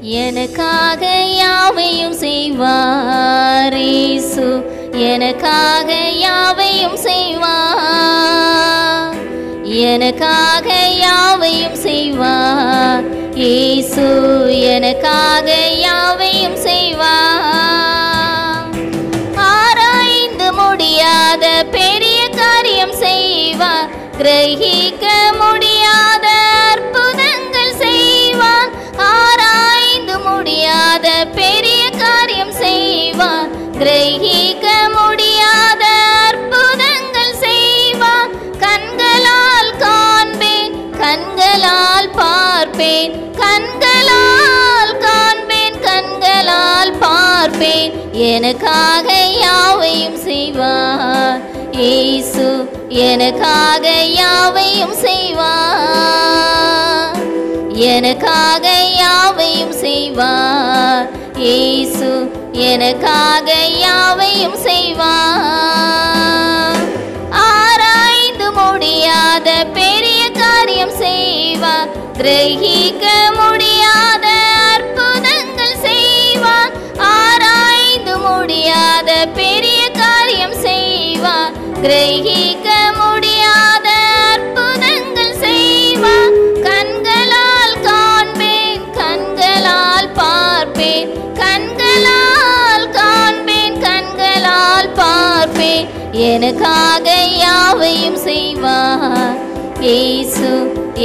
எனக்காக யாவையும் செய்வார் இயேசு, எனக்காக யாவையும் செய்வார், எனக்காக யாவையும் செய்வார் இயேசு, எனக்காக யாவையும் செய்வார். ஆராய்ந்து முடியாத பெரிய காரியம் செய்வார், கிரகிக்க முடியாத அற்புதங்கள் செய்வார். ஆராய்ந்து முடியாத பெரிய காரியம் செய்வார், கிரகிக்க முடியாத அற்புதங்கள் செய்வார். கண்களால் காண்பேன், கண்களால் பார்ப்பேன், கண்களால் காண்பேன், கண்களால் பார்ப்பேன். எனக்காக யாவையும் செய்வார் இயேசு, எனக்காக யாவையும் செய்வார், எனக்காக யாவையும் செய்வார் இயேசு, எனக்காக யாவையும் செய்வார். ஆராய்ந்து முடியாத பெரிய காரியம் செய்வார், கிரகிக்க முடியாத அற்புதங்கள் செய்வார். ஆராய்ந்து முடியாத பெரிய காரியம் செய்வார், கிரகிக்க முடியாத அற்புதங்கள் செய்வார். கண்களால் காண்பேன், கண்களால் பார்ப்பேன், கண்களால் காண்பேன், கண்களால் பார்ப்பேன். எனக்காக யாவையும் செய்வார் இயேசு,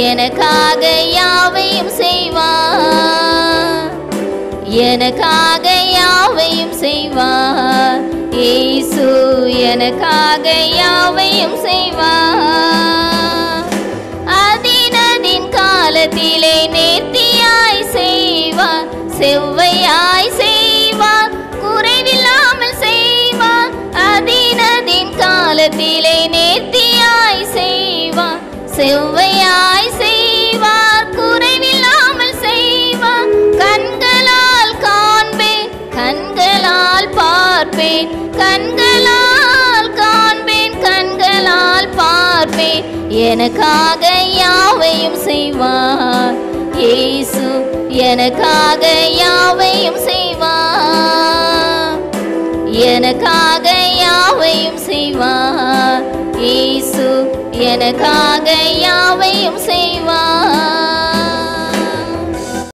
எனக்காக யாவையும் செய்வார், எனக்காக யாவையும் செய்வார் இயேசு, எனக்காக யாவையும் செய்வார். அதினதின் காலத்திலே நேர்த்தியாய் செய்வார், செவ்வையாய் செய்வார், குறைவில்லாமல் செய்வார். அதினதின் காலத்திலே நேர்த்தியாய் செய்வார், செவ்வையாய் செய்வார், குறைவில்லாமல் செய்வார். கண்களால் காண்பேன், கண்களால் பார்ப்பேன், கண்களால் காண்பேன், கண்களால் பார்ப்பேன். எனக்காக யாவையும் செய்வார் இயேசு, எனக்காக யாவையும் செய்வார், எனக்காக யாவையும் செய்வார் இயேசு, எனக்காக யாவையும் செய்வார்.